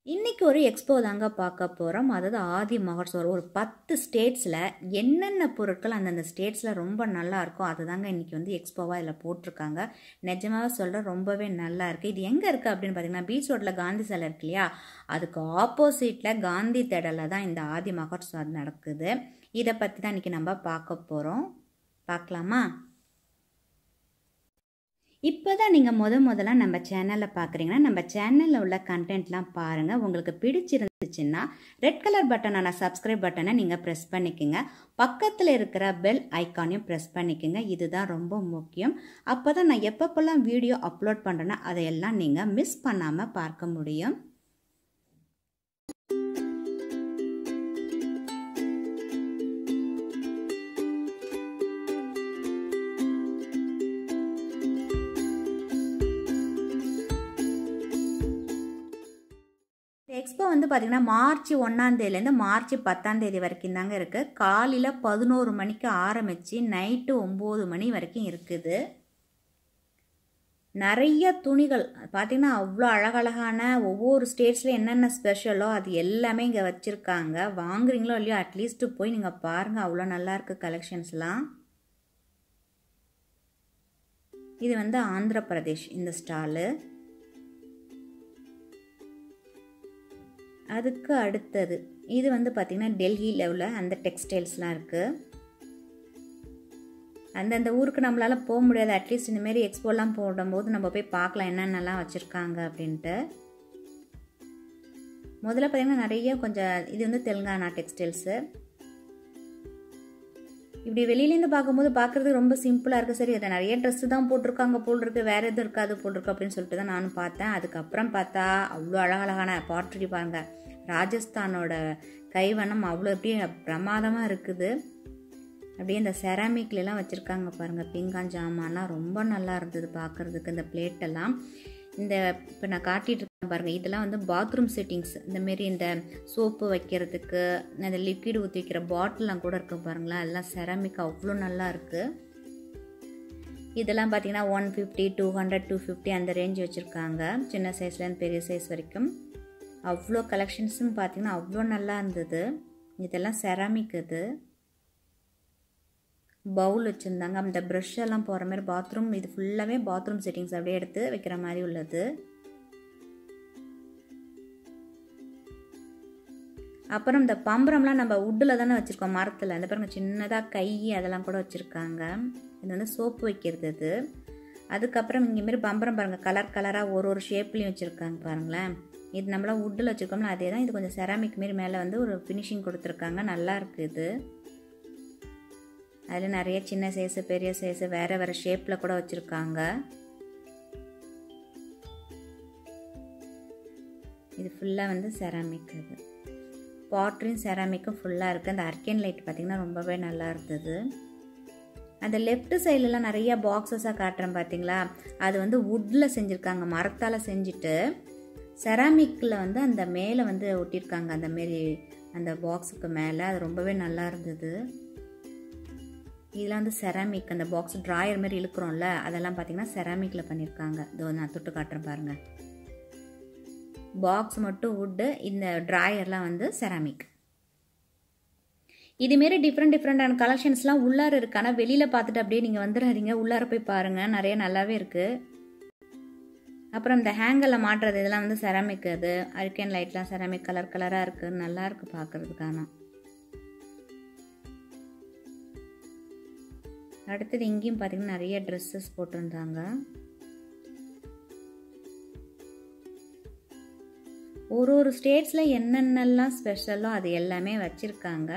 இன்றைக்கி ஒரு எக்ஸ்போ தாங்க பார்க்க போகிறோம். அதாவது ஆதி மகோத்சவம் ஒரு 10 ஸ்டேட்ஸில் என்னென்ன பொருட்கள் அந்தந்த ஸ்டேட்ஸில் ரொம்ப நல்லா இருக்கும் அது தாங்க இன்றைக்கி வந்து எக்ஸ்போவாக இதில் போட்டிருக்காங்க. நிஜமாக சொல்கிற ரொம்பவே நல்லா இருக்குது. இது எங்கே இருக்குது அப்படின்னு பார்த்தீங்கன்னா பீச் ரோட்டில் காந்தி சிலை இருக்கு இல்லையா, அதுக்கு ஆப்போசிட்டில் காந்தி திடலில் தான் இந்த ஆதி மகோத்சவம் நடக்குது. இதை பற்றி தான் இன்றைக்கி நம்ம பார்க்க போகிறோம். பார்க்கலாமா? இப்போ தான் நீங்கள் முதல்ல நம்ம சேனலில் பார்க்குறீங்கன்னா நம்ம சேனலில் உள்ள கண்டென்ட்லாம் பாருங்கள். உங்களுக்கு பிடிச்சிருந்துச்சுன்னா ரெட் கலர் பட்டனான சப்ஸ்கிரைப் பட்டனை நீங்கள் ப்ரெஸ் பண்ணிக்கோங்க. பக்கத்தில் இருக்கிற பெல் ஐக்கானையும் ப்ரெஸ் பண்ணிக்கோங்க. இதுதான் ரொம்ப முக்கியம். அப்போ தான் நான் எப்பப்போல்லாம் வீடியோ அப்லோட் பண்ணுறேன்னா அதையெல்லாம் நீங்கள் மிஸ் பண்ணாமல் பார்க்க முடியும். எக்ஸ்போ வந்து பார்த்திங்கன்னா மார்ச் 1ஆம் தேதியிலேருந்து மார்ச் 10ஆம் தேதி வரைக்கும் தாங்க இருக்குது. காலையில் 11 மணிக்கு ஆரம்பித்து நைட்டு 9 மணி வரைக்கும் இருக்குது. நிறைய துணிகள் பார்த்திங்கன்னா அவ்வளோ அழகழகான ஒவ்வொரு ஸ்டேட்ஸில் என்னென்ன ஸ்பெஷலோ அது எல்லாமே இங்கே வச்சுருக்காங்க. வாங்குறீங்களோ இல்லையோ அட்லீஸ்ட்டு போய் நீங்கள் பாருங்கள், அவ்வளோ நல்லாயிருக்கு கலெக்ஷன்ஸ்லாம். இது வந்து ஆந்திர பிரதேஷ் இந்த ஸ்டாலு. அதுக்கு அடுத்தது இது வந்து பார்த்திங்கன்னா டெல்லி லெவலில் அந்த டெக்ஸ்டைல்ஸ்லாம் இருக்குது. அந்தந்த ஊருக்கு நம்மளால் போக முடியாது. அட்லீஸ்ட் இந்தமாரி எக்ஸ்போலாம் போடும்போது நம்ம போய் பார்க்கலாம் என்னென்னலாம் வச்சுருக்காங்க அப்படின்ட்டு. முதல்ல பார்த்திங்கன்னா நிறைய கொஞ்சம் இது வந்து தெலுங்கானா டெக்ஸ்டைல்ஸு. இப்படி வெளியிலேருந்து பார்க்கும்போது பார்க்குறதுக்கு ரொம்ப சிம்பிளாக இருக்குது. சரி அதை நிறைய ட்ரெஸ்ஸு தான் போட்டிருக்காங்க போல் இருக்குது, வேறு எதுவும் இருக்காது போட்டிருக்கு அப்படின்னு சொல்லிட்டு தான் நானும் பார்த்தேன். அதுக்கப்புறம் பார்த்தா அவ்வளோ அழகழகான பாட்ரி பாருங்க, ராஜஸ்தானோட கைவண்ணம் அவ்வளோ அப்படியே பிரமாதமாக இருக்குது. அப்படியே இந்த செராமிக்லாம் வச்சுருக்காங்க பாருங்கள். பிங்கான் ஜாமான்லாம் ரொம்ப நல்லா இருந்தது பார்க்குறதுக்கு. இந்த பிளேட்டெல்லாம் இந்த இப்போ நான் காட்டிகிட்டு இருக்கேன் பாருங்கள், இதெல்லாம் வந்து பாத்ரூம் செட்டிங்ஸ். இந்தமாரி இந்த சோப்பு வைக்கிறதுக்கு இந்த லிக்விட் ஊற்றி வைக்கிற பாட்டிலாம் கூட இருக்குது பாருங்களேன். அதெல்லாம் செராமிக் அவ்வளோ நல்லா இருக்குது. இதெல்லாம் பார்த்திங்கன்னா 150, 200, 250 அந்த ரேஞ்ச் வச்சுருக்காங்க. சின்ன சைஸ்லேருந்து பெரிய சைஸ் வரைக்கும் அவ்வளோ கலெக்ஷன்ஸும் பார்த்திங்கன்னா அவ்வளோ நல்லா இருந்தது. இதெல்லாம் செராமிக். இது பவுல் வச்சுருந்தாங்க. அந்த ப்ரஷ் எல்லாம் போகிற மாதிரி பாத்ரூம், இது ஃபுல்லாகவே பாத்ரூம் செட்டிங்ஸ் அப்படியே எடுத்து வைக்கிற மாதிரி உள்ளது. அப்புறம் இந்த பம்பரம்லாம் நம்ம வுட்டில் தானே வச்சுருக்கோம், மரத்தில். அந்த பாருங்க சின்னதாக கை அதெல்லாம் கூட வச்சுருக்காங்க. இது வந்து சோப்பு வைக்கிறது இது. அதுக்கப்புறம் இங்கேமாரி பம்பரம் பாருங்கள், கலர் கலராக ஒரு ஷேப்லேயும் வச்சுருக்காங்க பாருங்களேன். இது நம்மளாம் வுட்டில் வச்சுருக்கோம்ல அதே தான். இது கொஞ்சம் செராமிக் மாரி மேலே வந்து ஒரு ஃபினிஷிங் கொடுத்துருக்காங்க. நல்லா இருக்குது. அதில் நிறைய சின்ன சைஸு பெரிய சைஸு வேறு வேறு ஷேப்பில் கூட வச்சுருக்காங்க. இது ஃபுல்லாக வந்து செராமிக். இது பாட்ரியும் செராமிக்கும் ஃபுல்லாக இருக்குது. அந்த அர்கேன் லைட் பார்த்திங்கன்னா ரொம்பவே நல்லா இருந்தது. அந்த லெஃப்ட் சைட்லலாம் நிறைய பாக்ஸஸாக காட்டுறேன் பார்த்தீங்களா, அது வந்து வுட்டில் செஞ்சுருக்காங்க, மரத்தால் செஞ்சுட்டு செராமிக்கில் வந்து அந்த மேலே வந்து ஒட்டியிருக்காங்க அந்தமாரி அந்த பாக்ஸுக்கு மேலே. அது ரொம்பவே நல்லா இருந்தது. இதெல்லாம் வந்து செராமிக். அந்த பாக்ஸ் ட்ராயர் மாதிரி இழுக்கிறோம்ல அதெல்லாம் பார்த்திங்கன்னா செராமிக்கில் பண்ணியிருக்காங்க. இதோ நான் தொட்டு காட்டுறேன் பாருங்கள். பாக்ஸ் மட்டும் வுட்டு, இந்த ட்ராயர்லாம் வந்து செராமிக். இதுமாரி டிஃப்ரெண்டான கலெக்ஷன்ஸ்லாம் உள்ளார இருக்குது. ஆனால் வெளியில் பார்த்துட்டு அப்படியே நீங்கள் வந்துடாதீங்க, உள்ளார போய் பாருங்கள், நிறைய நல்லாவே இருக்குது. அப்புறம் இந்த ஹேங்கரில் மாட்டுறது இதெல்லாம் வந்து செராமிக். அது அர்கேன் லைட்லாம் செராமிக் கலர் கலராக இருக்குது, நல்லா இருக்குது பார்க்குறதுக்கான. அடுத்தது இங்கேயும் பார்த்திங்கன்னா நிறைய ட்ரெஸ்ஸஸ் போட்டிருந்தாங்க. ஒரு ஸ்டேட்ஸில் என்னென்னலாம் ஸ்பெஷலோ அது எல்லாமே வச்சுருக்காங்க.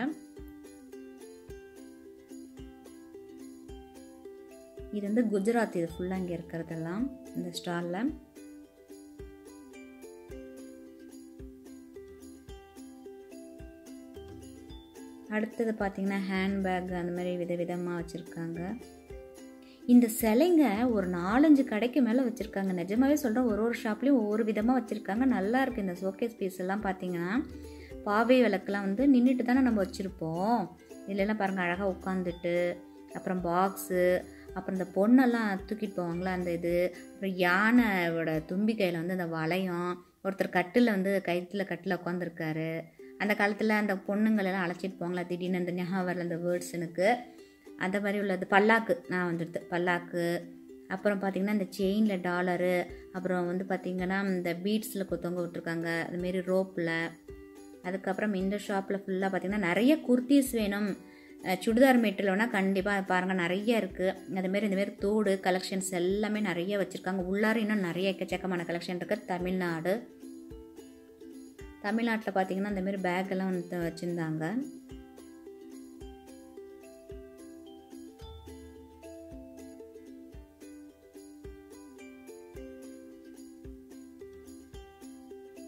இது வந்து குஜராத். இது ஃபுல்லாக இங்கே இருக்கிறதெல்லாம் இந்த ஸ்டாலில். அடுத்தது பார்த்திங்கன்னா ஹேண்ட்பேக் அந்த மாதிரி விதவிதமாக வச்சுருக்காங்க. இந்த சிலைங்க ஒரு 4-5 கடைக்கு மேலே வச்சுருக்காங்க. நிஜமாவே சொல்கிறேன், ஒரு ஷாப்லேயும் ஒவ்வொரு விதமாக வச்சுருக்காங்க. நல்லா இருக்குது. இந்த ஷோகேஸ் பீஸ் எல்லாம் பார்த்திங்கன்னா பாவை விளக்குலாம் வந்து நின்றுட்டு தானே நம்ம வச்சுருப்போம். இதுலலாம் பாருங்கள் அழகாக உட்காந்துட்டு, அப்புறம் பாக்ஸு, அப்புறம் இந்த பொண்ணெல்லாம் தூக்கிட்டு போவாங்களா அந்த இது, அப்புறம் யானையோட தும்பி கையில் வந்து அந்த வளையம், ஒருத்தர் கட்டில் வந்து கட்டில் உட்காந்துருக்காரு. அந்த காலத்தில் அந்த பொண்ணுங்களெல்லாம் அழைச்சிட்டு போவாங்களா திடீர்னு அந்த ஞாபகம் வரல அந்த வேர்ட்ஸ் எனக்கு. அந்த மாதிரி உள்ளது பல்லாக்கு நான் வந்துடுது பல்லாக்கு. அப்புறம் பார்த்திங்கன்னா இந்த செயினில் டாலரு, அப்புறம் வந்து பார்த்திங்கன்னா இந்த பீட்ஸில் தொங்க விட்டுருக்காங்க அதுமாரி ரோப்பில். அதுக்கப்புறம் இந்த ஷாப்பில் ஃபுல்லாக பார்த்திங்கன்னா நிறைய குர்த்திஸ் வேணும், சுடிதார் மெட்டீரியல் வேணால் கண்டிப்பாக பாருங்கள் நிறைய இருக்குது. அதுமாரி இந்தமாரி தோடு கலெக்ஷன்ஸ் எல்லாமே நிறைய வச்சுருக்காங்க. உள்ளார இன்னும் நிறைய எக்கச்சக்கமான கலெக்ஷன் இருக்குது. தமிழ்நாட்டில் பார்த்திங்கன்னா இந்தமாரி பேக்கெல்லாம் வந்து வச்சுருந்தாங்க.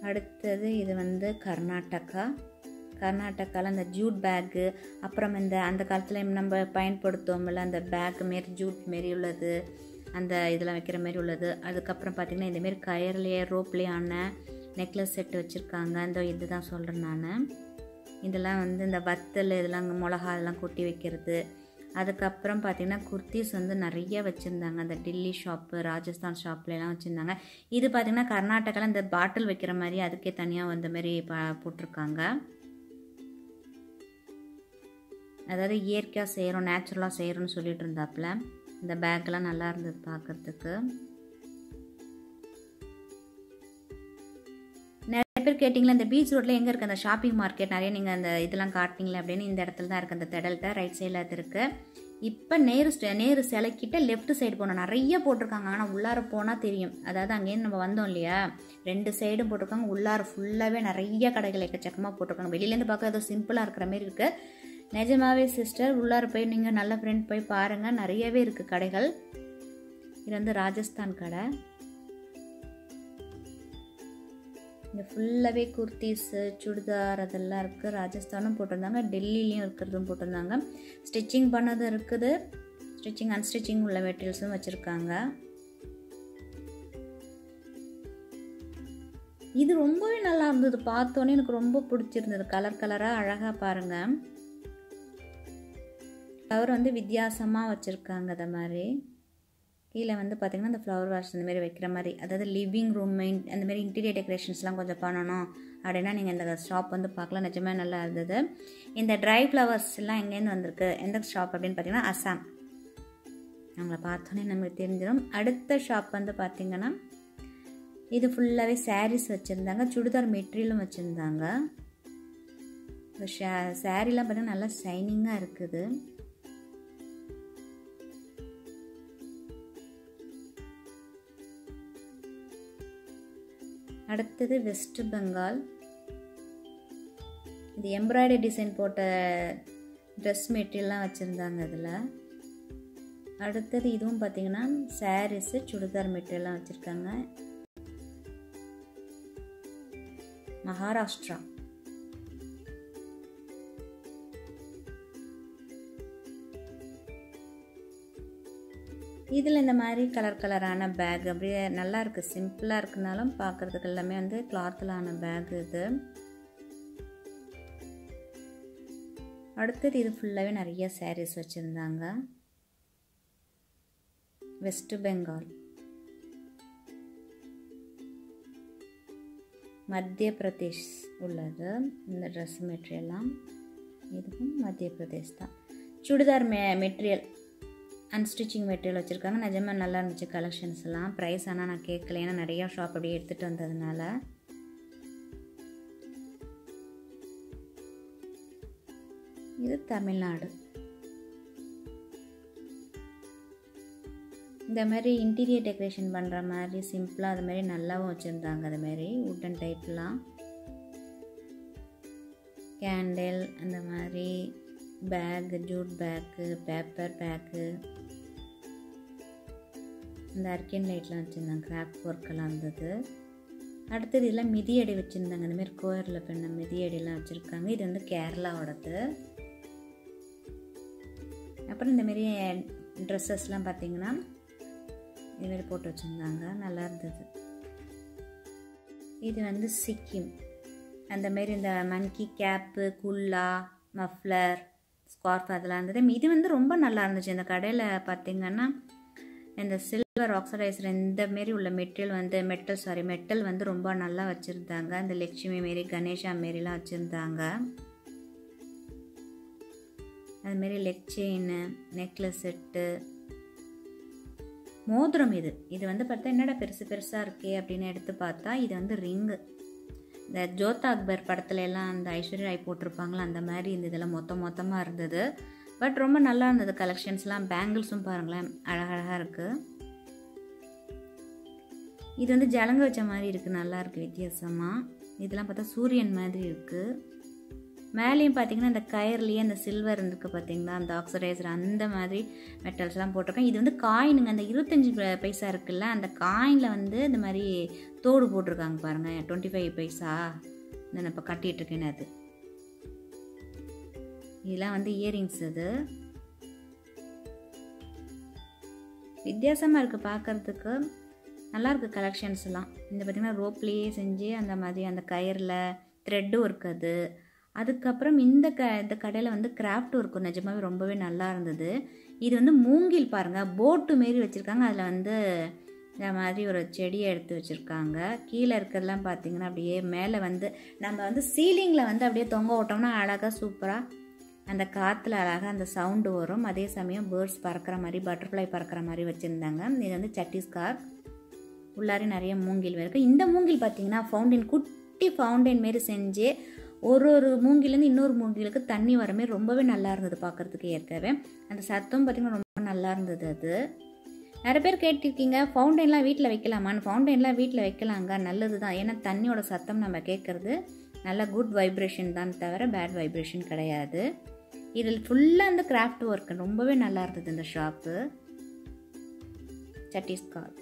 அடுத்தது இது வந்து கர்நாடகாவில் அந்த ஜூட் பேக்கு, அப்புறம் அந்த காலத்தில் நம்ம பயன்படுத்துவோம்ல அந்த பேக் மாரி ஜூட் மாரி உள்ளது, அந்த இதெல்லாம் வைக்கிற மாரி உள்ளது. அதுக்கப்புறம் பார்த்திங்கன்னா இந்தமாரி கயர்லேயே ரோப்லேயே ஆன நெக்லஸ் செட்டு வச்சுருக்காங்க. இந்த இது தான் சொல்கிறேன் நான். இதெல்லாம் வந்து இந்த வத்தல் இதெல்லாம் மிளகா இதெல்லாம் கொட்டி வைக்கிறது. அதுக்கப்புறம் பார்த்திங்கன்னா குர்த்திஸ் வந்து நிறைய வச்சுருந்தாங்க. அந்த டெல்லி ஷாப்பு, ராஜஸ்தான் ஷாப்லாம் வச்சுருந்தாங்க. இது பார்த்திங்கன்னா கர்நாடகாவில் இந்த பாட்டில் வைக்கிற மாதிரி அதுக்கே தனியாக வந்த மாதிரி போட்டிருக்காங்க. அதாவது இயற்கையாக செய்கிறோம், நேச்சுரலாக செய்கிறோன்னு சொல்லிட்டு இருந்தாப்புல. இந்த பேக்கெலாம் நல்லா இருந்தது பார்க்குறதுக்கு. நிறைய பேர் கேட்டிங்களா இந்த பீச் ரோட்டில் எங்கே இருக்குது அந்த ஷாப்பிங் மார்க்கெட், நிறைய நீங்கள் அந்த இதெல்லாம் காட்டிங்களே அப்படின்னு. இந்த இடத்துல தான் இருக்குது, அந்த திடல்கிட்ட ரைட் சைடில் அது இருக்குது. இப்போ நேரு சிலைக்கிட்ட லெஃப்ட் சைடு போனோம், நிறைய போட்டிருக்காங்க. ஆனால் உள்ளார போனால் தெரியும். அதாவது அங்கேருந்து நம்ம வந்தோம் இல்லையா, 2 சைடும் போட்டிருக்காங்க. உள்ளார ஃபுல்லாகவே நிறைய கடைகள் எக்கச்சக்கமாக போட்டிருக்காங்க. வெளியிலேருந்து பார்க்க ஏதோ சிம்பிளாக இருக்கிற மாதிரி இருக்குது. நிஜமாவே சிஸ்டர் உள்ளார போய் நீங்கள் நல்ல ஃப்ரெண்ட் போய் பாருங்கள், நிறையவே இருக்குது கடைகள். இது வந்து ராஜஸ்தான் கடை. இங்கே ஃபுல்லாகவே குர்த்திஸு சுடிதார் அதெல்லாம் இருக்குது. ராஜஸ்தானும் போட்டிருந்தாங்க, டெல்லிலையும் இருக்கிறதும் போட்டிருந்தாங்க. ஸ்டிச்சிங் பண்ணதும் இருக்குது, ஸ்டிச்சிங் அன்ஸ்டிச்சிங் உள்ள மெட்டீரியல்ஸும் வச்சுருக்காங்க. இது ரொம்பவே நல்லா இருந்தது, பார்த்தோன்னே எனக்கு ரொம்ப பிடிச்சிருந்தது. கலராக அழகாக பாருங்கள். ஃப்ளவர் வந்து வித்தியாசமாக வச்சுருக்காங்க. அதை மாதிரி கீழே வந்து பார்த்திங்கன்னா இந்த ஃப்ளவர் வாஷ் இந்தமாரி வைக்கிற மாதிரி, அதாவது லிவிங் ரூம் அந்தமாரி இன்டீரியர் டெக்கரேஷன்ஸ்லாம் கொஞ்சம் பண்ணணும் அப்படின்னா நீங்கள் இந்த ஷாப் வந்து பார்க்கலாம். நிஜமாக நல்லா இருந்தது. இந்த ட்ரை ஃப்ளவர்ஸ்லாம் எங்கேருந்து வந்திருக்கு, எந்த ஷாப் அப்படின்னு பார்த்தீங்கன்னா அசாம். அவங்கள பார்த்தோன்னே நமக்கு தெரிஞ்சிடும். அடுத்த ஷாப் வந்து பார்த்திங்கன்னா இது ஃபுல்லாகவே சாரீஸ் வச்சுருந்தாங்க, சுடிதார் மெட்டீரியலும் வச்சுருந்தாங்க. சாரீலாம் பார்த்திங்கன்னா நல்லா ஷைனிங்காக இருக்குது. அடுத்தது வெஸ்ட் பெங்கால். இது எம்ப்ராய்டரி டிசைன் போட்ட ட்ரெஸ் மெட்டீரியல்லாம் வச்சுருந்தாங்க இதில். அடுத்தது இதுவும் பார்த்திங்கன்னா சாரீஸு சுடிதார் மெட்டீரியல்லாம் வச்சுருக்காங்க. மகாராஷ்டிரா. இதில் இந்த மாதிரி கலரான பேக் அப்படியே நல்லா இருக்குது. சிம்பிளாக இருக்குனாலும் பார்க்குறதுக்கு எல்லாமே வந்து கிளாத்தில் ஆன பேக் இது. அடுத்தது இது ஃபுல்லாகவே நிறைய சாரீஸ் வச்சுருந்தாங்க. வெஸ்ட் பெங்கால், மத்திய பிரதேஷ் உள்ளது இந்த ட்ரெஸ் மெட்டீரியல்லாம். இதுவும் மத்திய பிரதேஷ் தான். சுடிதார் மெட்டீரியல் அன்ஸ்டிச்சிங் மெட்டீரியல் வச்சுருக்காங்க. நிஜமாக நல்லா இருந்துச்சு கலெக்ஷன்ஸ் எல்லாம். ப்ரைஸ் ஆனால் நான் கேட்கல, ஏன்னா நிறையா ஷாப் அப்படியே எடுத்துகிட்டு வந்ததுனால. இது தமிழ்நாடு. இந்த மாதிரி இன்டீரியர் டெக்கரேஷன் பண்ணுற மாதிரி சிம்பிளாக அது மாதிரி நல்லாவும் வச்சுருந்தாங்க. அது மாதிரி உட்டன் டைப்லாம் கேண்டில், அந்த மாதிரி bag, jute bag, paper bag, இந்த அர்க்கின் லைட்லாம் வச்சுருந்தாங்க. கிராஃப்ட் ஒர்க்கெல்லாம் இருந்தது. அடுத்தது இதெல்லாம் மிதியடி வச்சுருந்தாங்க. இந்தமாரி கோயரில் பண்ண மிதியடிலாம் வச்சுருக்காங்க. இது வந்து கேரளாவோடது. அப்புறம் இந்தமாரி ட்ரெஸ்ஸஸ்லாம் பார்த்திங்கன்னா இதுமாரி போட்டு வச்சுருந்தாங்க, நல்லா இருந்தது. இது வந்து சிக்கிம். அந்தமாரி இந்த மங்கி கேப்பு, குல்லா, மஃப்ளர், ஸ்கார்ஃப் அதெல்லாம் இருந்தது. இது வந்து ரொம்ப நல்லா இருந்துச்சு. இந்த கடையில் பார்த்திங்கன்னா இந்த சில்வர் ஆக்சடைசர் இந்தமாரி உள்ள மெட்டல் வந்து ரொம்ப நல்லா வச்சுருந்தாங்க. இந்த லட்சுமி மாரி, கணேஷா மாரிலாம் வச்சுருந்தாங்க. அதுமாரி லெக் செயின், நெக்லஸ் செட்டு, மோதிரம். இது வந்து பார்த்தா என்னடா பெருசாக இருக்கே அப்படின்னு எடுத்து பார்த்தா இது வந்து ரிங்கு. இந்த ஜோதா அக்பர் படத்துல எல்லாம் அந்த ஐஸ்வர்யா ராய் போட்டிருப்பாங்களா அந்த மாதிரி இந்த இதெல்லாம் மொத்தமாக இருந்தது. பட் ரொம்ப நல்லா இருந்தது கலெக்ஷன்ஸ்லாம். பேங்கிள்ஸும் பாருங்களேன் அழகழகாக இருக்குது. இது வந்து ஜலங்க வச்ச மாதிரி இருக்குது, நல்லா இருக்குது வித்தியாசமாக. இதெல்லாம் பார்த்தா சூரியன் மாதிரி இருக்குது. மேலேயும் பார்த்தீங்கன்னா இந்த கயர்லேயே அந்த சில்வர் இருக்குது பார்த்தீங்களா, அந்த ஆக்சடைசர் அந்த மாதிரி மெட்டல்ஸ்லாம் போட்டிருக்கேன். இது வந்து காயினுங்க, அந்த 25 பைசா இருக்குல்ல அந்த காயினில் வந்து இந்த மாதிரி தோடு போட்டிருக்காங்க பாருங்கள். 25 பைசா நான் இப்போ கட்டிகிட்ருக்கேன்னு அது. இதெல்லாம் வந்து இயரிங்ஸ். இது வித்தியாசமாக இருக்குது பார்க்குறதுக்கு, நல்லாயிருக்கு கலெக்ஷன்ஸ்லாம். இந்த பார்த்திங்கன்னா ரோப்லேயே செஞ்சு அந்த மாதிரி அந்த கயரில் த்ரெட்டும் இருக்குது. அதுக்கப்புறம் இந்த கடையில் வந்து கிராஃப்ட்டும் இருக்கும். நிஜமாவே ரொம்பவே நல்லா இருந்தது. இது வந்து மூங்கில் பாருங்கள், போட்டு மாரி வச்சுருக்காங்க. அதில் வந்து இந்த மாதிரி ஒரு செடியை எடுத்து வச்சுருக்காங்க. கீழே இருக்கிறதுலாம் பார்த்திங்கன்னா அப்படியே மேலே வந்து நம்ம வந்து சீலிங்கில் வந்து அப்படியே தொங்க விட்டோம்னா அழகாக சூப்பராக அந்த காற்றுல அழகாக அந்த சவுண்டு வரும். அதே சமயம் பேர்ட்ஸ் பறக்கிற மாதிரி, பட்டர்ஃப்ளை பறக்கிற மாதிரி வச்சுருந்தாங்க. இது வந்து சட்டீஸ்கர். உள்ளாரி நிறைய மூங்கில் இருக்குது. இந்த மூங்கில் பார்த்திங்கன்னா ஃபவுண்டைன், குட்டி ஃபவுண்டைன் மாரி செஞ்சு ஒரு மூங்கிலேருந்து இன்னொரு மூங்கிலுக்கு தண்ணி வர மாதிரி ரொம்பவே நல்லா இருந்தது பார்க்குறதுக்கு. ஏற்கனவே அந்த சத்தம் பார்த்திங்கன்னா ரொம்ப நல்லா இருந்தது. அது நிறைய பேர் கேட்டிருக்கீங்க ஃபவுண்டைன்லாம் வீட்டில் வைக்கலாமான்னு. ஃபவுண்டைன்லாம் வீட்டில் வைக்கலாங்க, நல்லது தான். ஏன்னா தண்ணியோட சத்தம் நம்ம கேட்குறது நல்ல குட் வைப்ரேஷன் தான் தவிர பேட் வைப்ரேஷன் கிடையாது. இதில் ஃபுல்லாக அந்த கிராஃப்ட் ஒர்க் ரொம்பவே நல்லா இருந்தது இந்த ஷாப்பு. சட்டீஸ்கர்.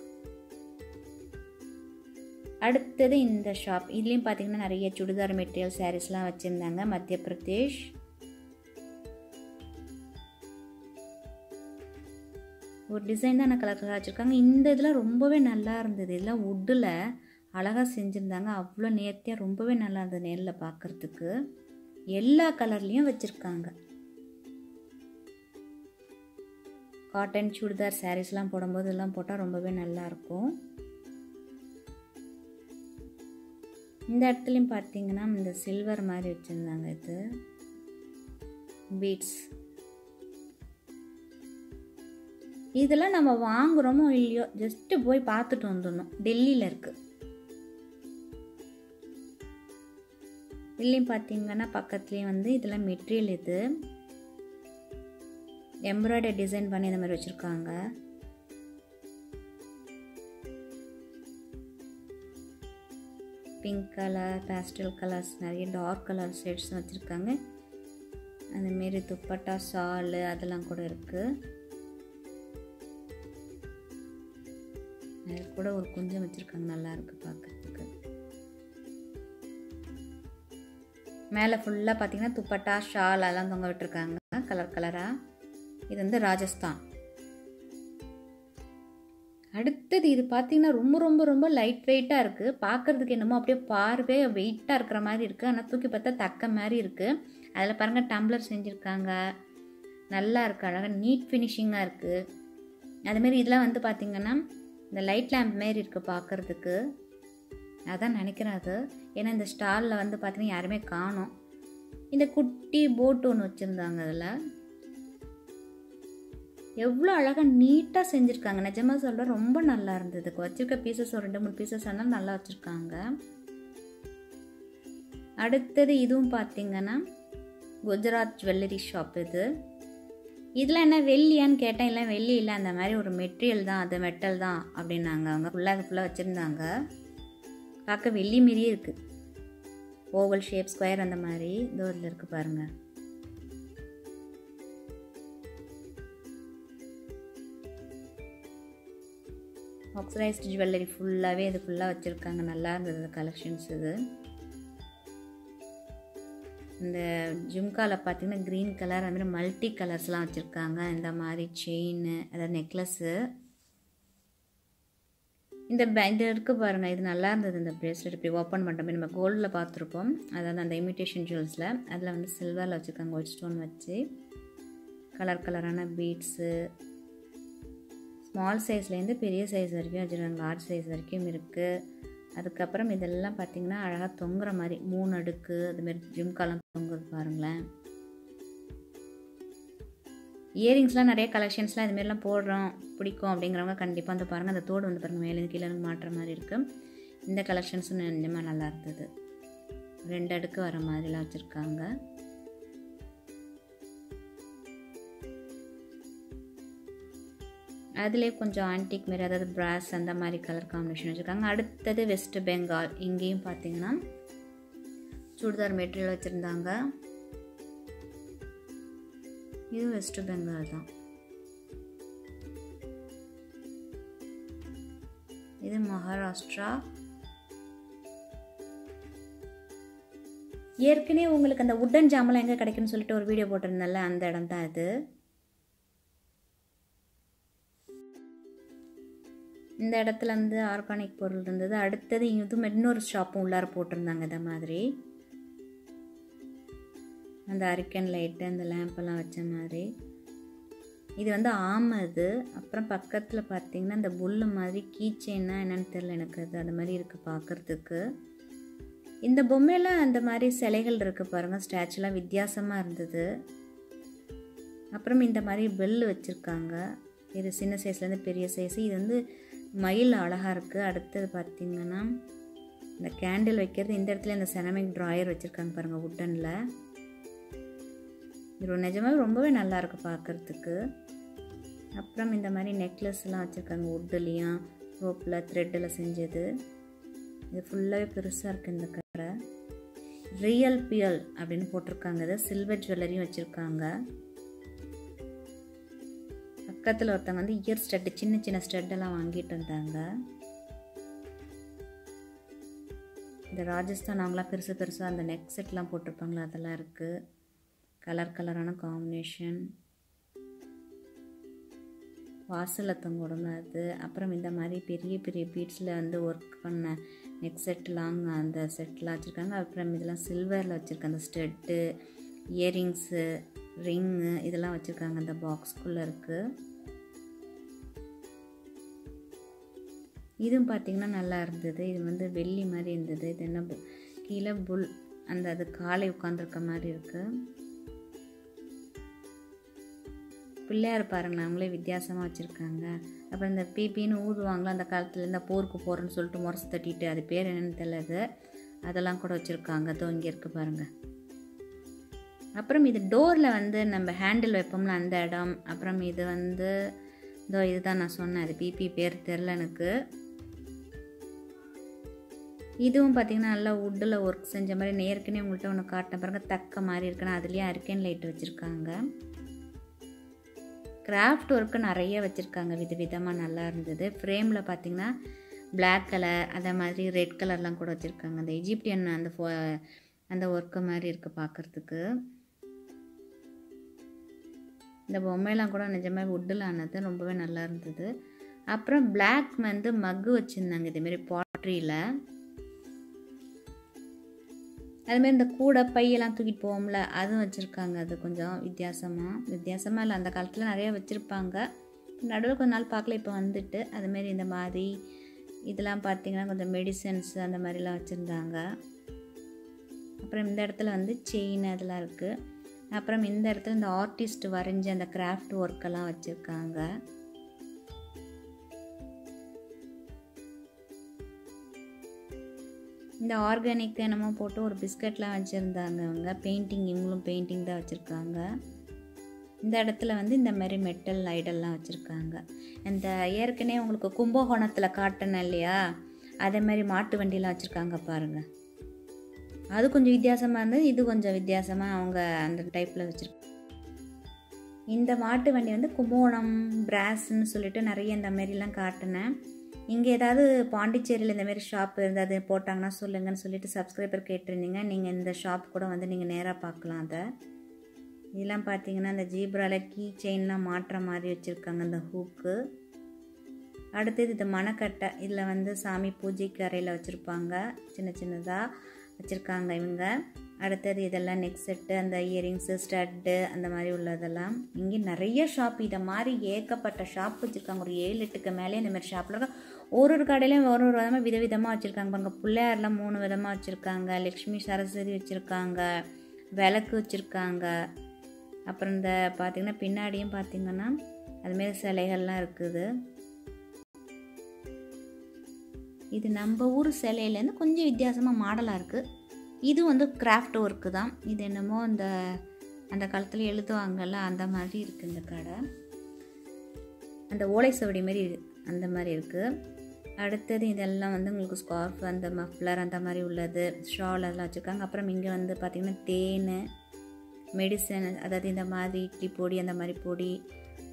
அடுத்தது இந்த ஷாப். இதுலேயும் பார்த்தீங்கன்னா நிறைய சுடிதார் மெட்டீரியல் சாரீஸ்லாம் வச்சுருந்தாங்க. மத்திய பிரதேஷ். ஒரு டிசைன் தான் கலர் வச்சுருக்காங்க. இந்த இதெல்லாம் ரொம்பவே நல்லா இருந்தது. இதெல்லாம் வுட்டில் அழகாக செஞ்சுருந்தாங்க. அவ்வளோ நேர்த்தியாக ரொம்பவே நல்லா இருந்தது நேரில் பார்க்குறதுக்கு. எல்லா கலர்லேயும் வச்சுருக்காங்க. காட்டன் சுடிதார் சாரீஸ்லாம் போடும்போது இதெல்லாம் போட்டால் ரொம்பவே நல்லாயிருக்கும். இந்த இடத்துலையும் பார்த்தீங்கன்னா இந்த சில்வர் மாதிரி வச்சுருந்தாங்க. இது பீட்ஸ். இதெல்லாம் நம்ம வாங்குகிறோமோ இல்லையோ ஜஸ்ட்டு போய் பார்த்துட்டு வந்துடணும். டெல்லியில் இருக்குது. இதுலேயும் பார்த்தீங்கன்னா பக்கத்துலேயும் வந்து இதெல்லாம் மெட்டீரியல். இது எம்ப்ராய்டரி டிசைன் பண்ணி இந்த மாதிரி வச்சுருக்காங்க. பிங்க் கலர், பேஸ்டல் கலர்ஸ், நிறைய டார்க் கலர் ஷேட்ஸ் வச்சுருக்காங்க. அந்தமாரி துப்பட்டா, ஷாலு அதெல்லாம் கூட இருக்குது. அது கூட ஒரு குஞ்சம் வச்சுருக்காங்க, நல்லா இருக்குது பார்க்குறதுக்கு. மேலே ஃபுல்லாக பார்த்தீங்கன்னா துப்பட்டா, ஷால் அதெல்லாம் தொங்க விட்டுருக்காங்க கலர் கலராக. இது வந்து ராஜஸ்தான். அடுத்தது இது பார்த்தீங்கன்னா ரொம்ப ரொம்ப ரொம்ப லைட் வெயிட்டாக இருக்குது. பார்க்குறதுக்கு என்னமோ அப்படியே பார்வே வெயிட்டாக இருக்கிற மாதிரி இருக்குது. ஆனால் தூக்கி பார்த்தா தக்க மாதிரி இருக்குது. அதில் பாருங்கள் டம்ளர் செஞ்சுருக்காங்க, நல்லா இருக்குது, அழகாக நீட் ஃபினிஷிங்காக இருக்குது. அதுமாரி இதெல்லாம் வந்து பார்த்திங்கன்னா இந்த லைட் லேம்ப் மாரி இருக்குது பார்க்குறதுக்கு. அதான் நினைக்கிறேன் அது. ஏன்னா இந்த ஸ்டாலில் வந்து பார்த்திங்கன்னா யாருமே காணோம். இந்த குட்டி போட்டு ஒன்று வச்சுருந்தாங்க. அதில் எவ்வளோ அழகாக நீட்டாக செஞ்சுருக்காங்க. நிஜமாக சொல்கிறேன் ரொம்ப நல்லா இருந்தது. வச்சுருக்க பீசஸ் ஒரு 2-3 பீசஸ் இருந்தாலும் நல்லா வச்சுருக்காங்க. அடுத்தது இதுவும் பார்த்திங்கன்னா குஜராத் ஜுவல்லரி ஷாப். இதெல்லாம் என்ன வெள்ளியான்னு கேட்டேன். இல்லை வெள்ளி இல்லை, அந்த மாதிரி ஒரு மெட்டீரியல் தான், அது மெட்டல் தான் அப்படின்னாங்க. அவங்க ஃபுல்லாக வச்சுருந்தாங்க. பார்க்க வெள்ளி மாரியே இருக்குது. ஓவல் ஷேப், ஸ்கொயர் அந்த மாதிரி தூரத்தில் இருக்குது பாருங்கள். ஆக்சரைஸ்டு ஜுவல்லரி ஃபுல்லாகவே இது ஃபுல்லாக வச்சுருக்காங்க. நல்லா இருந்தது கலெக்ஷன்ஸ். இது இந்த ஜும்காவில் பார்த்திங்கன்னா க்ரீன் கலர் அது மாதிரி மல்டி கலர்ஸ்லாம் வச்சுருக்காங்க. இந்த மாதிரி செயின், அதாவது நெக்லஸ்ஸு. இது இருக்குது பாருங்கள், இது நல்லா இருந்தது. இந்த ப்ரேஸ்லெட் இப்படி ஓப்பன் பண்ணுற நம்ம கோல்டில் பார்த்துருப்போம், அதாவது அந்த இமிட்டேஷன் ஜுவல்ஸில். அதில் வந்து சில்வரில் வச்சுருக்காங்க, ஒயிட் ஸ்டோன் வச்சு கலர் கலரான பீட்ஸு. ஸ்மால் சைஸ்லேருந்து பெரிய சைஸ் வரைக்கும் வச்சுருக்காங்க, லார்ஜ் சைஸ் வரைக்கும் இருக்குது. அதுக்கப்புறம் இதெல்லாம் பார்த்திங்கன்னா அழகாக தொங்குற மாதிரி 3 அடுக்கு அதுமாரி ஜிம்காலம் தொங்குறது பாருங்களேன். இயரிங்ஸ்லாம் நிறைய கலெக்ஷன்ஸ்லாம் இதுமாரிலாம் போடுறோம் பிடிக்கும் அப்படிங்கிறவங்க கண்டிப்பாக வந்து பாருங்கள். அந்த தோடு வந்து பாருங்கள் மேலேருந்து கீழே மாட்டுற மாதிரி இருக்குது. இந்த கலெக்ஷன்ஸும் நிஜமாக நல்லா இருந்தது. 2 அடுக்கு வர மாதிரிலாம் வச்சுருக்காங்க. அதிலே கொஞ்சம் ஆன்டிக் மாரி, அதாவது பிராஸ் அந்த மாதிரி கலர் காம்பினேஷன் வச்சுருக்காங்க. அடுத்தது வெஸ்ட் பெங்கால். இங்கேயும் பார்த்தீங்கன்னா சுடிதார் மெட்டீரியல் வச்சுருந்தாங்க. இது வெஸ்ட் பெங்கால் தான். இது மகாராஷ்டிரா. ஏற்கனவே உங்களுக்கு அந்த உட்டன் ஜாமெல்லாம் எங்கே கிடைக்குன்னு சொல்லிட்டு ஒரு வீடியோ போட்டிருந்தேன்ல, அந்த இடம் தான் இது. இந்த இடத்துல வந்து ஆர்கானிக் பொருள் இருந்தது. அடுத்தது இதுவும் இன்னொரு ஷாப்பும் உள்ளார போட்டிருந்தாங்க இதை மாதிரி. அந்த அரிக்கன் லைட்டு அந்த லேம்பெல்லாம் வச்ச மாதிரி. இது வந்து ஆமது. அப்புறம் பக்கத்தில் பார்த்தீங்கன்னா இந்த புல்லு மாதிரி கீச்சைன்னா என்னென்னு தெரியல எனக்கு, அது மாதிரி இருக்குது பார்க்குறதுக்கு. இந்த பொம்மையெல்லாம் அந்த மாதிரி சிலைகள் இருக்குது பாருங்கள், ஸ்டாச்சுலாம் வித்தியாசமாக இருந்தது. அப்புறம் இந்த மாதிரி பெல் வச்சுருக்காங்க. இது சின்ன சைஸ்லேருந்து பெரிய சைஸு. இது வந்து மயில் அழகாக இருக்குது. அடுத்தது பார்த்திங்கன்னா இந்த கேண்டில் வைக்கிறது. இந்த இடத்துல இந்த செரமிக் ட்ராயர் வச்சுருக்காங்க பாருங்கள் உட்டனில். இது நிஜமாவே ரொம்பவே நல்லாயிருக்கு பார்க்குறதுக்கு. அப்புறம் இந்த மாதிரி நெக்லஸ்லாம் வச்சுருக்காங்க உட்டுலேயும் ரோப்பில் த்ரெட்டில் செஞ்சது. இது ஃபுல்லாகவே பெருசாக இருக்குது இந்த கடை. ரியல் பியல் அப்படின்னு போட்டிருக்காங்க. இது சில்வர் ஜுவல்லரியும் வச்சுருக்காங்க. பக்கத்தில் ஒருத்தவங்க வந்து இயர் ஸ்டட்டு, சின்ன சின்ன ஸ்டட்டெல்லாம் வாங்கிட்டு இருந்தாங்க. இந்த ராஜஸ்தான் அவங்களாம் பெருசு பெருசாக அந்த நெக் செட்லாம் போட்டிருப்பாங்களா, அதெல்லாம் இருக்குது. கலர் கலரான காம்பினேஷன். வாசலில் தொங்கிடுங்க அது. அப்புறம் இந்த மாதிரி பெரிய பெரிய பீட்ஸில் வந்து ஒர்க் பண்ண நெக் செட்லாம் அந்த செட்லாம் வச்சுருக்காங்க. அப்புறம் இதெல்லாம் சில்வரில் வச்சுருக்காங்க. அந்த ஸ்டெட்டு, இயரிங்ஸு, ரிங்கு இதெல்லாம் வச்சுருக்காங்க. அந்த பாக்ஸ்குள்ளே இருக்குது. இதுவும் பார்த்திங்கன்னா நல்லா இருந்தது. இது வந்து வெள்ளி மாதிரி இருந்தது. இது என்ன கீழே புல் அந்த அது காலை உட்காந்துருக்க மாதிரி இருக்குது. பிள்ளையார் பாருங்களேன், அவங்களே வித்தியாசமாக வச்சுருக்காங்க. அப்புறம் இந்த பீப்பின்னு ஊதுவாங்களா அந்த காலத்தில், இந்த போருக்கு போகிறேன்னு சொல்லிட்டு முரசு தட்டிட்டு, அது பேர் என்னென்னு தெரியல, அதெல்லாம் கூட வச்சுருக்காங்க. அதோ இங்கே இருக்குது பாருங்கள். அப்புறம் இது டோரில் வந்து நம்ம ஹேண்டில் வைப்போம்ல அந்த இடம். அப்புறம் இது வந்து இதோ இதுதான் நான் சொன்னேன், அது பிபி பேர் தெரில எனக்கு. இதுவும் பார்த்திங்கன்னா நல்லா வுட்டில் ஒர்க் செஞ்ச மாதிரி. ஏற்கனவே உங்கள்கிட்ட ஒன்று காட்டின பாருங்கள், தக்க மாதிரி இருக்குன்னா அதுலேயே அரிக்கன் லைட் வச்சுருக்காங்க. கிராஃப்ட் ஒர்க்கு நிறைய வச்சுருக்காங்க, விதவிதமாக நல்லா இருந்தது. ஃப்ரேமில் பார்த்திங்கன்னா பிளாக் கலர் அதே மாதிரி ரெட் கலர்லாம் கூட வச்சுருக்காங்க. அந்த எஜிப்டியன் அந்த ஒர்க்கு மாதிரி இருக்குது பார்க்குறதுக்கு. இந்த பொம்மையெல்லாம் கூட நிஜமாக வுட்டில் ஆனது ரொம்பவே நல்லா இருந்தது. அப்புறம் பிளாக் வந்து மக்கு வச்சுருந்தாங்க இதுமாரி பாட்ரியில். அதுமாரி இந்த கூடை பையெல்லாம் தூக்கிட்டு போவோம்ல அதுவும் வச்சுருக்காங்க. அது கொஞ்சம் வித்தியாசமாக இல்லை, அந்த காலத்தில் நிறையா வச்சுருப்பாங்க. நடுவில் கொஞ்ச நாள் பார்க்கல, இப்போ வந்துட்டு அதுமாரி இந்த மாதிரி இதெல்லாம் பார்த்திங்கன்னா கொஞ்சம் மெடிசன்ஸ் அந்த மாதிரிலாம் வச்சுருந்தாங்க. அப்புறம் இந்த இடத்துல வந்து செயின் அதெல்லாம் இருக்குது. அப்புறம் இந்த இடத்துல இந்த ஆர்டிஸ்ட் வரைஞ்சி அந்த கிராஃப்ட் ஒர்க்கெல்லாம் வச்சுருக்காங்க. இந்த ஆர்கானிக் என்னமோ போட்டு ஒரு பிஸ்கட்லாம் வச்சுருந்தாங்க அவங்க. பெயிண்டிங், இவங்களும் பெயிண்டிங் தான் வச்சுருக்காங்க. இந்த இடத்துல வந்து இந்த மாதிரி மெட்டல் ஐடல்லாம் வச்சுருக்காங்க. இந்த ஏற்கனவே உங்களுக்கு கும்பகோணத்தில் காட்டினேன் இல்லையா, அதே மாதிரி மாட்டு வண்டியெலாம் வச்சுருக்காங்க பாருங்கள். அது கொஞ்சம் வித்தியாசமாக இருந்தது, இது கொஞ்சம் வித்தியாசமாக அவங்க அந்த டைப்பில் வச்சுருக்காங்க. இந்த மாட்டு வண்டி வந்து கும்பகோணம் பிராஸ்ன்னு சொல்லிட்டு நிறைய இந்த மாதிரிலாம் காட்டினேன். இங்கே ஏதாவது பாண்டிச்சேரியில் இந்தமாரி ஷாப் இருந்தால் அது போட்டாங்கன்னா சொல்லுங்கன்னு சொல்லிட்டு சப்ஸ்கிரைபர் கேட்டிருந்தீங்க. நீங்கள் இந்த ஷாப் கூட வந்து நீங்கள் நேராக பார்க்கலாம். அதை இதெல்லாம் பார்த்தீங்கன்னா இந்த ஜீப்ராவில் கீ செயின்லாம் மாட்டுற மாதிரி வச்சுருக்காங்க. இந்த ஹூக்கு அடுத்தது இது மணக்கட்டை. இதில் வந்து சாமி பூஜைக்கு அறையில் வச்சுருப்பாங்க, சின்ன சின்னதாக வச்சுருக்காங்க இவங்க. அடுத்தது இதெல்லாம் நெக் செட்டு, அந்த இயரிங்ஸு, ஸ்டட்டு, அந்த மாதிரி உள்ளதெல்லாம். இங்கே நிறைய ஷாப் இதை மாதிரி ஏகப்பட்ட ஷாப் வச்சுருக்காங்க. ஒரு 7-8க்கு மேலே இந்த மாதிரி ஷாப்பில் இருக்க. ஒரு கடையிலையும் ஒரு விதமாக விதவிதமாக வச்சுருக்காங்க. பாருங்க, பிள்ளையாரெலாம் 3 விதமாக வச்சுருக்காங்க, லக்ஷ்மி சரஸ்வதி வச்சுருக்காங்க, விளக்கு வச்சுருக்காங்க. அப்புறம் இந்த பார்த்திங்கன்னா பின்னாடியும் பார்த்திங்கன்னா அதுமாரி சிலைகள்லாம் இருக்குது. இது நம்ம ஊர் சிலையிலேருந்து கொஞ்சம் வித்தியாசமாக மாடலாக இருக்குது. இது வந்து கிராஃப்ட் ஒர்க்கு தான். இது என்னமோ அந்த காலத்தில் எழுதுவாங்கல்ல அந்த மாதிரி இருக்குது இந்த கடை. அந்த ஓலை சவடி மாரி அந்த மாதிரி இருக்குது. அடுத்தது இதெல்லாம் வந்து உங்களுக்கு ஸ்கார்ஃப், அந்த மஃப்ளர் அந்த மாதிரி உள்ளது, ஷால் அதெல்லாம் வச்சுருக்காங்க. அப்புறம் இங்கே வந்து பார்த்திங்கன்னா தேன், மெடிசன், அதாவது இந்த மாதிரி இட்லி பொடி, அந்த மாதிரி பொடி,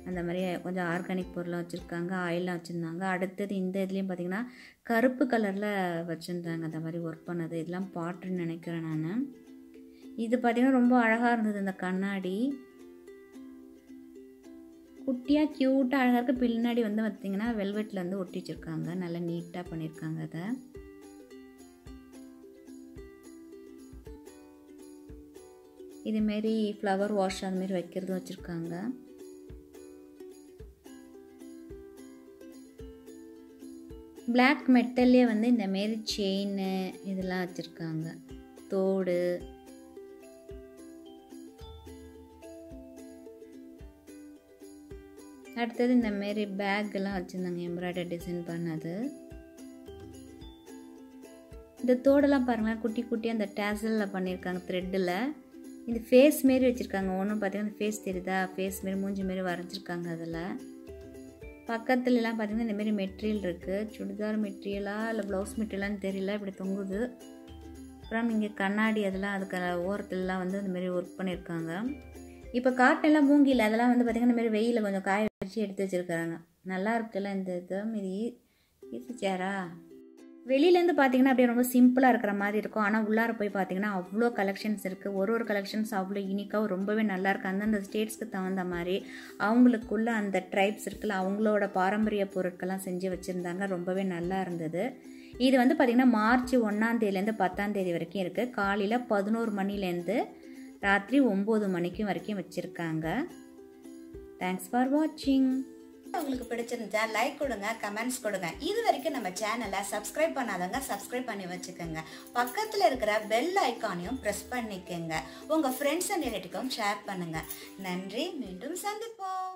அந்த மாதிரி கொஞ்சம் ஆர்கானிக் பொருளாக வச்சுருக்காங்க, ஆயிலெலாம் வச்சுருந்தாங்க. அடுத்தது இந்த இதுலேயும் பார்த்திங்கன்னா கருப்பு கலரில் வச்சுருந்தாங்க அந்த மாதிரி ஒர்க் பண்ணது. இதெல்லாம் பாட்டுன்னு நினைக்கிறேன் நான். இது பார்த்திங்கன்னா ரொம்ப அழகாக இருந்தது. இந்த கண்ணாடி குட்டியாக க்யூட்டாக அழகாக இருக்குது. பின்னாடி வந்து பார்த்திங்கன்னா வெல்வெட்டில் வந்து ஒட்டி வச்சுருக்காங்க, நல்லா நீட்டாக பண்ணியிருக்காங்க. அதை இதுமாரி ஃப்ளவர் வாஷ் அதுமாரி வைக்கிறதும் வச்சுருக்காங்க. பிளாக் மெட்டல்லே வந்து இந்தமாரி செயின் இதெல்லாம் வச்சுருக்காங்க, தோடு. அடுத்தது இந்தமாரி பேக்கெல்லாம் வச்சுருந்தாங்க, எம்ப்ராய்டரி டிசைன் பண்ணது. இந்த தோடெல்லாம் பாருங்களேன், குட்டி குட்டி அந்த டேசலில் பண்ணியிருக்காங்க, த்ரெட்டில். இந்த ஃபேஸ் மாரி வச்சுருக்காங்க. ஒன்றும் பார்த்திங்கன்னா ஃபேஸ் தெரியுதா, ஃபேஸ் மாரி மூஞ்சி மாரி வரைஞ்சிருக்காங்க. அதில் பக்கத்துலலாம் பார்த்திங்கன்னா இந்தமாரி மெட்டீரியல் இருக்குது. சுடிதார் மெட்டீரியலாக இல்லை ப்ளவுஸ் மெட்டீரியலான்னு தெரியல, இப்படி தொங்குது. அப்புறம் இங்கே கண்ணாடி அதெல்லாம் அதுக்கு ஓரத்துலலாம் வந்து இந்தமாரி ஒர்க் பண்ணியிருக்காங்க. இப்போ காட்டெல்லாம் மூங்கில் அதெல்லாம் வந்து பார்த்திங்கன்னா இந்தமாரி வெயிலில் கொஞ்சம் காய வச்சு எடுத்து வச்சுருக்காங்க. நல்லா இருக்குல்ல இந்த இது. இது ஈஸி சேரா. வெளியிலேருந்து பார்த்திங்கன்னா அப்படியே ரொம்ப சிம்பிளாக இருக்கிற மாதிரி இருக்கும். ஆனால் உள்ளார போய் பார்த்திங்கன்னா அவ்வளோ கலெக்ஷன்ஸ் இருக்குது. ஒரு கலெக்ஷன்ஸ் அவ்வளோ யூனிக்காக ரொம்பவே நல்லாயிருக்கு. அந்தந்த ஸ்டேட்ஸ்க்கு தகுந்த மாதிரி அவங்களுக்குள்ள அந்த ட்ரைப்ஸ் இருக்குல்ல, அவங்களோட பாரம்பரிய பொருட்கள்லாம் செஞ்சு வச்சுருந்தாங்க. ரொம்பவே நல்லா இருந்தது. இது வந்து பார்த்திங்கன்னா மார்ச் 1 10 வரைக்கும் இருக்குது. காலையில் 11 மணிலேருந்து ராத்திரி 9 மணிக்கு வரைக்கும் வச்சுருக்காங்க. தேங்க்ஸ் ஃபார் வாட்சிங். உங்களுக்கு பிடிச்சிருந்தா லைக் கொடுங்க, கமெண்ட்ஸ் கொடுங்க. இது வரைக்கும் நம்ம சேனலை சப்ஸ்கிரைப் பண்ணாதவங்க சப்ஸ்கிரைப் பண்ணி வச்சுக்கோங்க. பக்கத்தில் இருக்கிற பெல் ஐக்கானையும் ப்ரெஸ் பண்ணிக்கோங்க. உங்கள் ஃப்ரெண்ட்ஸ் அண்ட் ரிலேட்டிவ்க்கும் ஷேர் பண்ணுங்கள். நன்றி. மீண்டும் சந்திப்போம்.